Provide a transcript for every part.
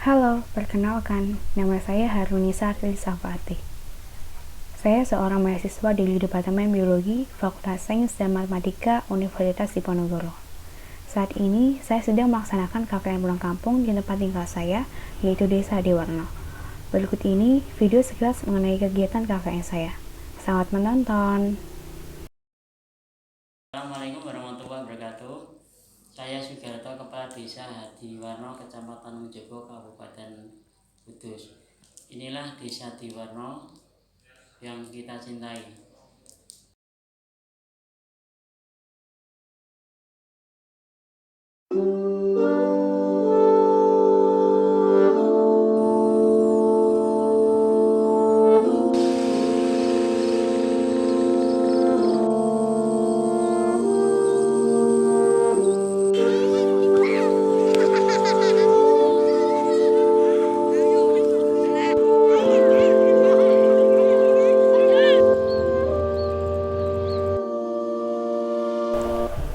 Halo, perkenalkan, nama saya Harunisa Trisafati. Saya seorang mahasiswa di Departemen Biologi, Fakultas Sains dan Matematika, Universitas Diponegoro. Saat ini, saya sedang melaksanakan KKN pulang kampung di tempat tinggal saya, yaitu Desa Adiwarno. Berikut ini video sekilas mengenai kegiatan KKN saya. Selamat menonton! Assalamualaikum warahmatullahi wabarakatuh. Saya Sugiarto, Kepala Desa Adiwarno, Kecamatan Mojobo, Kabupaten Kudus. Inilah Desa Adiwarno yang kita cintai.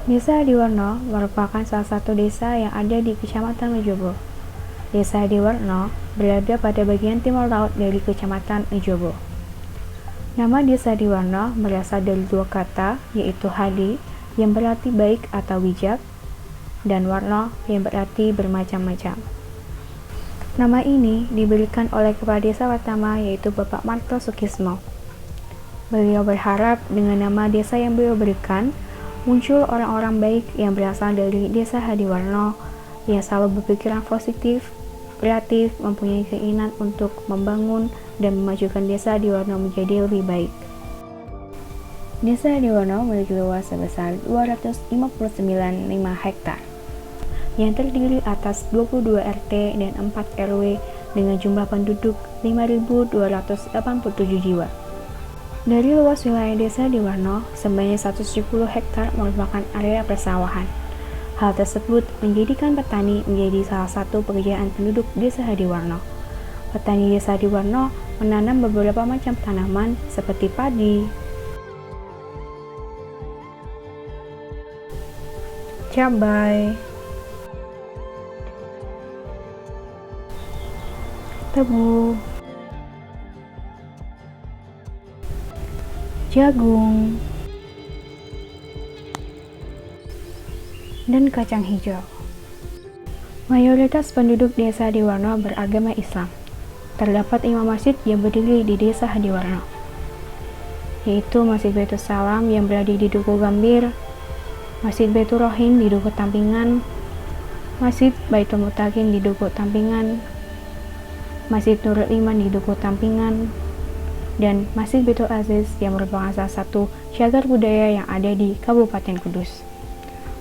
Desa Adiwarno merupakan salah satu desa yang ada di Kecamatan Mojobo. Desa Adiwarno berada pada bagian timur laut dari Kecamatan Mojobo. Nama Desa Adiwarno berasal dari dua kata, yaitu Hadi yang berarti baik atau bijak, dan Warno yang berarti bermacam-macam. Nama ini diberikan oleh kepala desa pertama, yaitu Bapak Marto Sukismo. Beliau berharap dengan nama desa yang beliau berikan, muncul orang-orang baik yang berasal dari Desa Adiwarno yang selalu berpikiran positif, kreatif, mempunyai keinginan untuk membangun dan memajukan Desa Adiwarno menjadi lebih baik. Desa Adiwarno memiliki luas sebesar 259,5 hektar yang terdiri atas 22 RT dan 4 RW dengan jumlah penduduk 5.287 jiwa. Dari luas wilayah Desa Adiwarno, sebanyak 170 hektar merupakan area persawahan. Hal tersebut menjadikan petani menjadi salah satu pekerjaan penduduk Desa Adiwarno. Petani Desa Adiwarno menanam beberapa macam tanaman seperti padi, cabai, tebu, jagung, dan kacang hijau. Mayoritas penduduk Desa Adiwarno beragama Islam. Terdapat 5 masjid yang berdiri di Desa Adiwarno, yaitu Masjid Baitul Salam yang berada di Duku Gambir, Masjid Baitul Rohim di Duku Tampingan, Masjid Baitul Mutakin di Duku Tampingan, Masjid Nurul Iman di Duku Tampingan, dan Masjid Baitul Aziz yang merupakan salah satu cagar budaya yang ada di Kabupaten Kudus.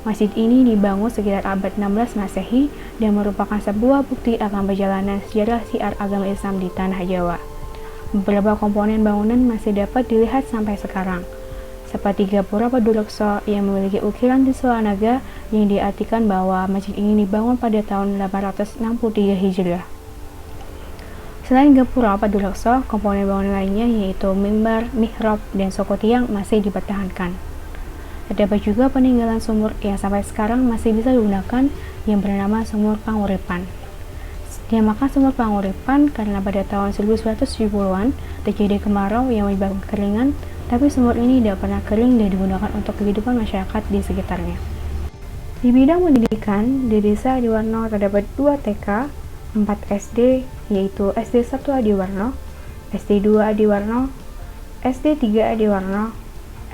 Masjid ini dibangun sekitar abad 16 Masehi dan merupakan sebuah bukti akan perjalanan sejarah syiar agama Islam di tanah Jawa. Beberapa komponen bangunan masih dapat dilihat sampai sekarang, seperti Gapura Padulekso yang memiliki ukiran Trisula Naga yang diartikan bahwa masjid ini dibangun pada tahun 863 Hijriah. Selain Gapura Padulekso, komponen bangunan lainnya yaitu mimbar, mihrab, dan soko tiang masih dipertahankan. Terdapat juga peninggalan sumur yang sampai sekarang masih bisa digunakan yang bernama Sumur Panguripan. Dinamakan Sumur Panguripan karena pada tahun 1970-an terjadi kemarau yang menyebabkan kekeringan, tapi sumur ini tidak pernah kering dan digunakan untuk kehidupan masyarakat di sekitarnya. Di bidang pendidikan, di Desa Adiwarno terdapat 2 TK, 4 SD, yaitu SD 1 Adiwarno, SD 2 Adiwarno, SD 3 Adiwarno,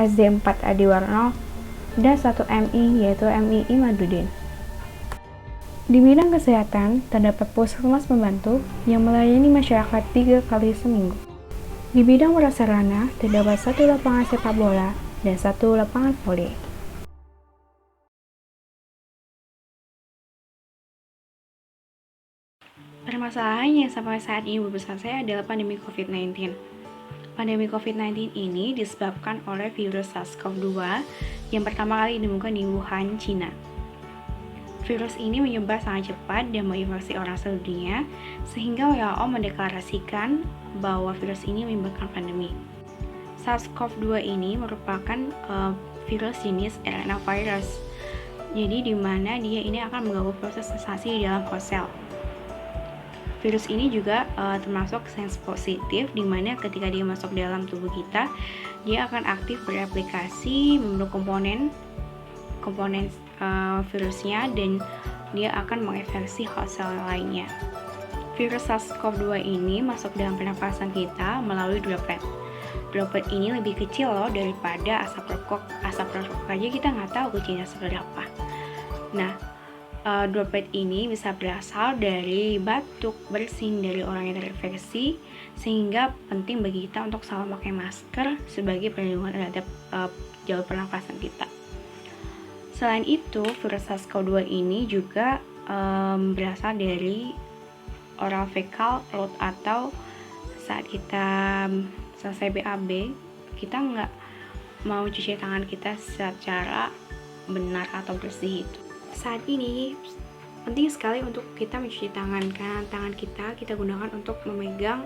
SD 4 Adiwarno, dan 1 MI yaitu MI Imadudin. Di bidang kesehatan, terdapat puskesmas pembantu yang melayani masyarakat 3 kali seminggu. Di bidang prasarana, terdapat 1 lapangan sepak bola dan 1 lapangan voli. Permasalahan yang sampai saat ini belum selesai adalah pandemi COVID-19. Pandemi COVID-19 ini disebabkan oleh virus SARS-CoV-2 yang pertama kali ditemukan di Wuhan, Cina. Virus ini menyebar sangat cepat dan menginfeksi orang seluruh dunia, sehingga WHO mendeklarasikan bahwa virus ini menyebabkan pandemi. SARS-CoV-2 ini merupakan virus jenis RNA virus, jadi di mana dia ini akan mengganggu proses investasi di dalam sel. Virus ini juga termasuk sense positif, di mana ketika dia masuk dalam tubuh kita, dia akan aktif bereplikasi, membentuk komponen virusnya, dan dia akan menginfeksi sel lainnya. Virus SARS-CoV-2 ini masuk dalam pernapasan kita melalui droplet. Droplet ini lebih kecil loh daripada asap rokok. Asap rokok aja kita nggak tahu kecilnya seberapa. Nah, droplet ini bisa berasal dari batuk, bersin dari orang yang terinfeksi, sehingga penting bagi kita untuk selalu pakai masker sebagai perlindungan terhadap jalur pernafasan kita. Selain itu, virus SARS-CoV-2 ini juga berasal dari oral fecal route, atau saat kita selesai BAB, kita nggak mau cuci tangan kita secara benar atau bersih itu. Saat ini penting sekali untuk kita mencuci tangan, karena tangan kita gunakan untuk memegang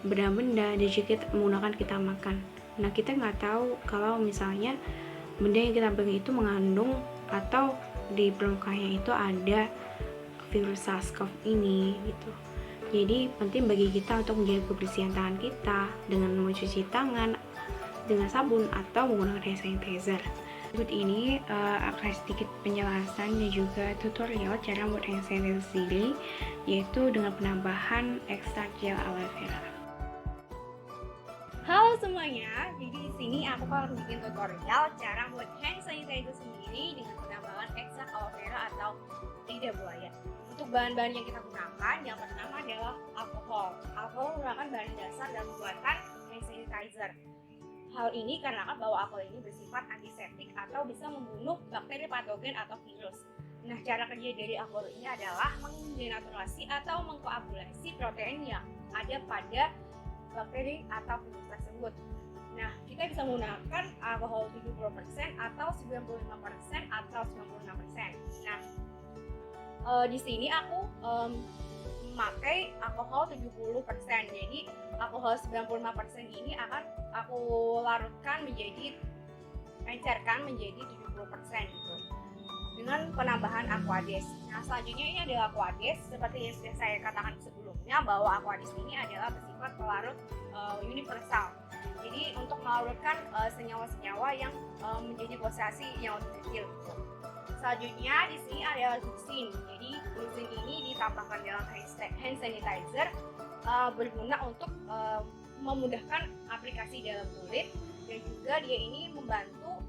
benda-benda, dan juga menggunakan kita makan. Nah, kita nggak tahu kalau misalnya benda yang kita pegang itu mengandung atau di permukaannya itu ada virus SARS-CoV ini gitu. Jadi penting bagi kita untuk menjaga kebersihan tangan kita dengan mencuci tangan dengan sabun atau menggunakan hand sanitizer. Berikut ini akan sedikit penjelasan dan juga tutorial cara membuat hand sanitizer sendiri, yaitu dengan penambahan ekstrak gel aloe vera. Halo semuanya, jadi di sini aku akan bikin tutorial cara membuat hand sanitizer sendiri dengan penambahan ekstrak aloe vera atau lidah buaya. Untuk bahan-bahan yang kita gunakan, yang pertama adalah alkohol. Alkohol merupakan bahan dasar dalam pembuatan hand sanitizer. Hal ini karena bahwa alkohol ini bersifat antiseptik atau bisa membunuh bakteri patogen atau virus. Nah, cara kerja dari alkohol ini adalah mendenaturasi atau mengkoagulasi protein yang ada pada bakteri atau virus tersebut. Nah, kita bisa menggunakan alkohol 70% atau 95% atau 96%. Nah, di sini aku memakai alkohol 70%. Jadi alkohol 95% ini akan aku larutkan encerkan menjadi 70% gitu, dengan penambahan aquades. Nah, selanjutnya ini adalah aquades. Seperti yang sudah saya katakan sebelumnya, bahwa aquades ini adalah bersifat pelarut universal. Jadi untuk melarutkan senyawa-senyawa yang menjadi konsentrasi yang lebih kecil gitu. Selanjutnya di sini adalah glycerin. Jadi glycerin ini ditambahkan dalam hand sanitizer berguna untuk memudahkan aplikasi dalam kulit, dan juga dia ini membantu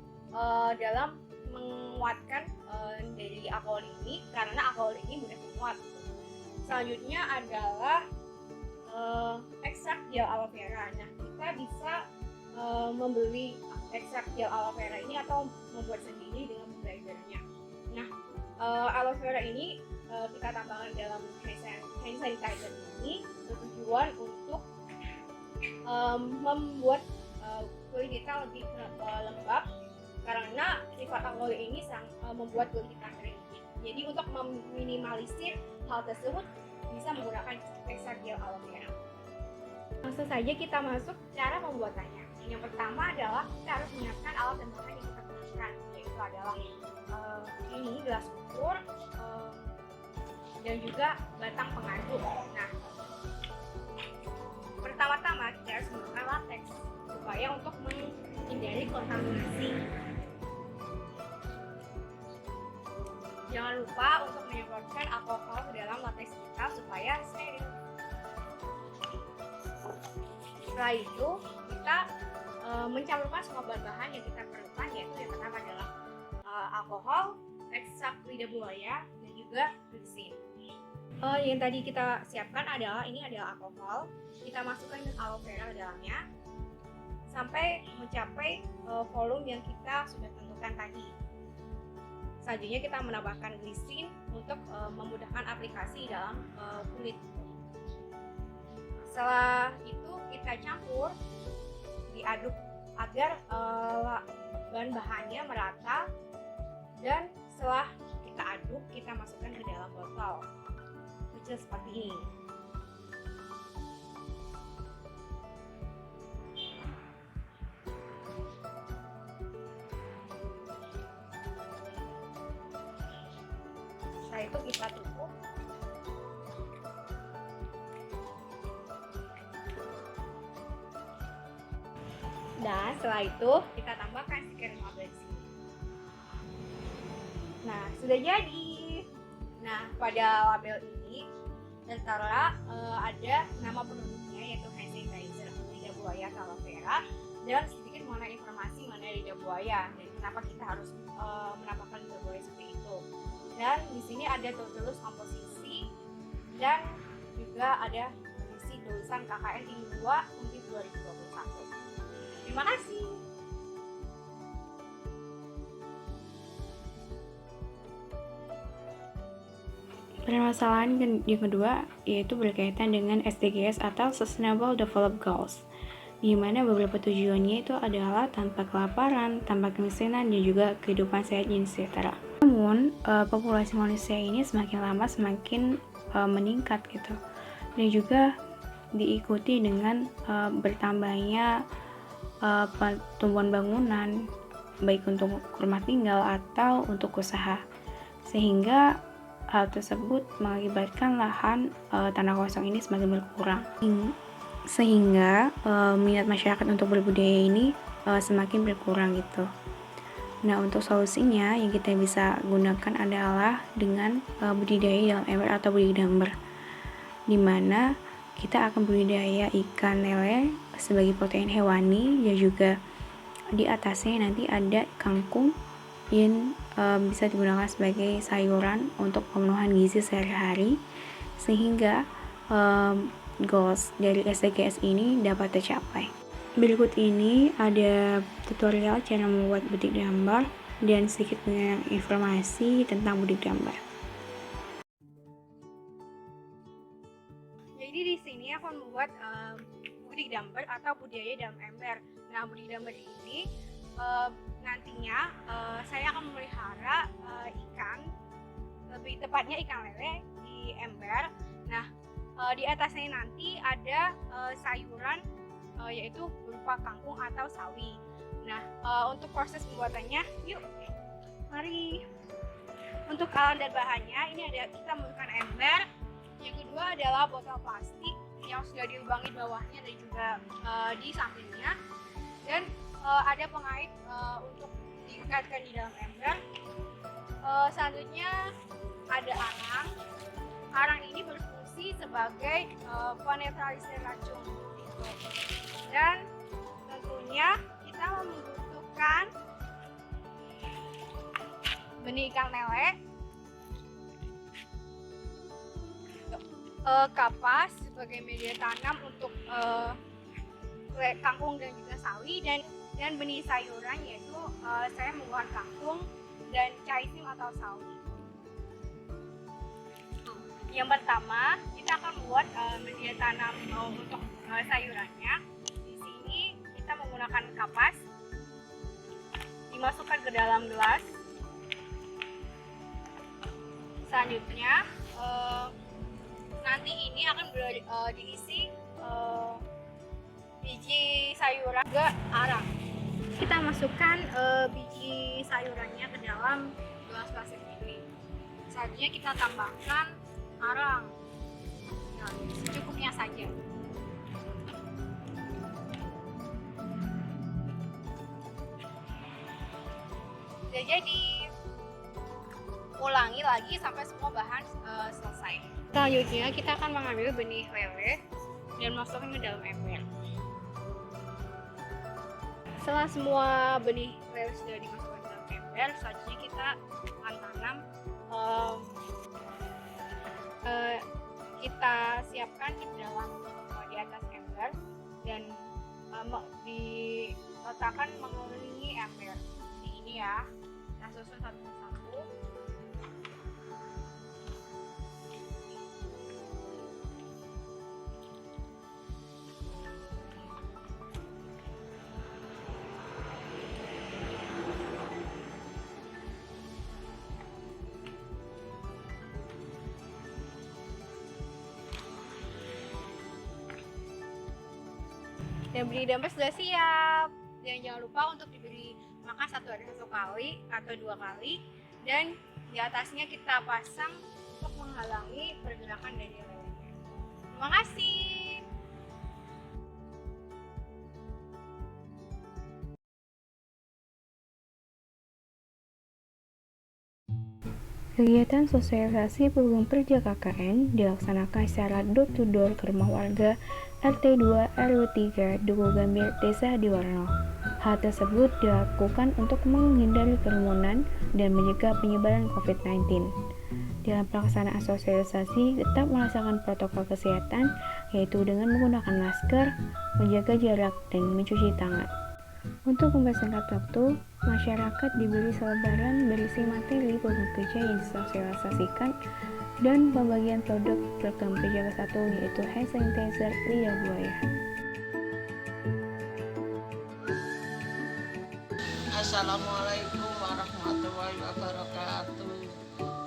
dalam menguatkan dari alkohol ini, karena alkohol ini mudah menguat. Selanjutnya adalah ekstrak gel aloe vera. Nah, kita bisa membeli ekstrak gel aloe vera ini atau membuat sendiri dengan blendernya. Nah, aloe vera ini kita tambahkan dalam hand sanitizer ini bertujuan untuk membuat kulit kita lebih lembab, karena sifat alkohol ini membuat kulit kita kering. Jadi untuk meminimalisir hal tersebut bisa menggunakan ekstrak gel aloe vera. Langsung saja kita masuk cara pembuatannya. Yang pertama adalah kita harus menyiapkan alat dan bahan yang kita gunakan, yaitu adalah ini gelas ukur dan juga batang pengaduk. Nah, pertama-tama kita harus menggunakan latex supaya untuk menghindari kontaminasi. Jangan lupa untuk menyemprotkan alkohol ke dalam latex kita supaya steril. Setelah itu kita mencampurkan semua bahan-bahan yang kita perlukan, yaitu yang pertama adalah alkohol, ekstrak lidah buaya, dan juga glycerin. Yang tadi kita siapkan adalah alkohol. Kita masukkan aloe vera ke dalamnya sampai mencapai volume yang kita sudah tentukan tadi. Selanjutnya kita menambahkan glycerin untuk memudahkan aplikasi dalam kulit. Setelah itu kita campur, diaduk agar bahan-bahannya merata, dan setelah kita aduk, kita masukkan ke dalam botol kecil seperti ini. Setelah itu kita tutup. setelah itu kita tambahkan stiker 15 di sini. Nah, sudah jadi. Nah, pada label ini tertera ada nama penduduknya, yaitu hand sanitizer, lidah buaya aloe vera, dan sedikit mengenai informasi mengenai lidah buaya dan kenapa kita harus menampakkan lidah buaya seperti itu. Dan di sini ada tulis komposisi dan juga ada isi tulisan KKN Tinggi 2 Undip 2021. Terima kasih. Permasalahan yang kedua yaitu berkaitan dengan SDGs atau Sustainable Development Goals, di mana beberapa tujuannya itu adalah tanpa kelaparan, tanpa kemiskinan, dan juga kehidupan sehat dan sejahtera. Namun, populasi manusia ini semakin lama semakin meningkat gitu, dan juga diikuti dengan bertambahnya pertumbuhan bangunan, baik untuk rumah tinggal atau untuk usaha, sehingga hal tersebut mengakibatkan lahan tanah kosong ini semakin berkurang, sehingga minat masyarakat untuk berbudidaya ini semakin berkurang gitu. Nah, untuk solusinya yang kita bisa gunakan adalah dengan budidaya dalam ember atau budidamber, di mana kita akan budidaya ikan lele sebagai protein hewani, dan juga di atasnya nanti ada kangkung yang bisa digunakan sebagai sayuran untuk pemenuhan gizi sehari-hari, sehingga goals dari SDGs ini dapat tercapai. Berikut ini ada tutorial cara membuat butik gambar dan sedikit informasi tentang butik gambar. Jadi di sini aku membuat butik gambar atau budidaya dalam ember. Nah, butik gambar ini nantinya saya akan memelihara ikan, lebih tepatnya ikan lele di ember. Nah, di atasnya nanti ada sayuran yaitu berupa kangkung atau sawi. Nah, untuk proses pembuatannya, yuk mari. Untuk alat dan bahannya, ini ada kita menggunakan ember. Yang kedua adalah botol plastik yang sudah dilubangi bawahnya dan juga di sampingnya, dan ada pengait untuk diikatkan di dalam ember. Selanjutnya ada arang. Arang ini berfungsi sebagai penetralisir racun gitu. Dan tentunya kita membutuhkan benih ikan lele, kapas sebagai media tanam untuk kangkung dan juga sawi, dan benih sayuran yaitu saya menggunakan kangkung dan caisip atau sawi. Yang pertama, kita akan membuat media tanam untuk sayurannya. Di sini kita menggunakan kapas, dimasukkan ke dalam gelas. Selanjutnya nanti ini akan diisi biji sayuran ke arang. Kita masukkan biji sayurannya ke dalam gelas plastik ini. Selanjutnya kita tambahkan arang, nah, secukupnya saja. Sudah jadi. Ulangi lagi sampai semua bahan selesai. Selanjutnya kita akan mengambil benih lele dan masukkan ke dalam ember. Setelah semua benih lele sudah dimasukkan ke dalam ember, selanjutnya kita akan tanam. Kita siapkan di dalam di atas ember dan diletakkan mengelilingi ember. Seperti ini ya. Kita susun satu persatu. Dan benih gambar sudah siap. Dan jangan lupa untuk diberi makan satu hari 1 kali atau 2 kali. Dan di atasnya kita pasang untuk menghalangi pergerakan dari lelenya. Terima kasih. Kegiatan sosialisasi program kerja KKN dilaksanakan secara door-to-door ke rumah warga RT 2 RW 3 Duku Gambir, Desa Adiwarno. Hal tersebut dilakukan untuk menghindari kerumunan dan mencegah penyebaran COVID-19. Dalam pelaksanaan sosialisasi, tetap melaksanakan protokol kesehatan, yaitu dengan menggunakan masker, menjaga jarak, dan mencuci tangan. Untuk mempersingkat waktu, masyarakat diberi selebaran berisi materi program kerja yang disosialisasikan dan pembagian produk program kerja ke-1 yaitu hand sanitizer lidah buaya. Assalamualaikum warahmatullahi wabarakatuh.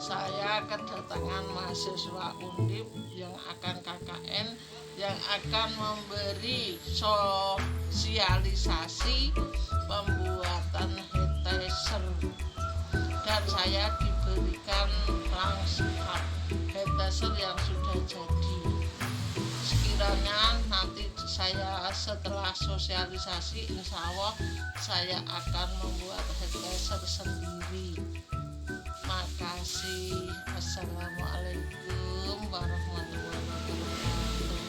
Saya kedatangan mahasiswa Undip yang akan KKN yang akan memberi sosialisasi pembuatan hand sanitizer, dan saya diberikan langsung hand sanitizer yang sudah jadi. Sekiranya nanti saya setelah sosialisasi, insya Allah saya akan membuat hand sanitizer sendiri. Makasih. Assalamualaikum warahmatullahi wabarakatuh.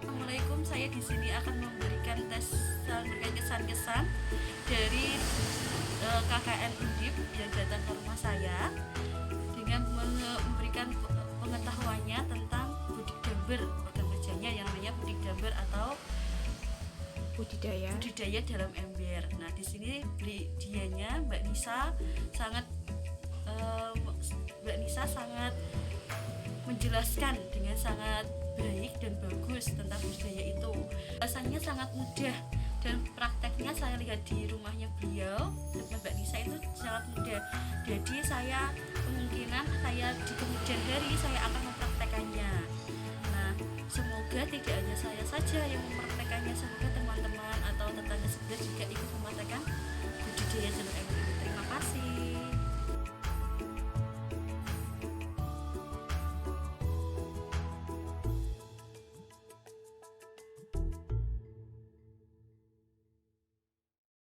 Assalamualaikum, saya di sini akan memberikan kesan-kesan dari KKN Undip yang datang ke rumah saya dengan memberikan pengetahuannya tentang budik damber, program kerjanya yang namanya budik damber atau budidaya dalam ember. Nah, di sini dianya Mbak Nisa sangat menjelaskan dengan sangat baik dan bagus tentang budidaya itu. Rasanya sangat mudah dan prakteknya saya lihat di rumahnya beliau dan Mbak Nisa itu sangat mudah. Jadi kemungkinan saya di kemudian hari saya akan mempraktekannya. Nah, semoga tidak hanya saya saja yang mempraktekannya, semoga teman-teman atau tetangga sebelah juga ikut mempraktekkan budidaya jalur ember. Terima kasih.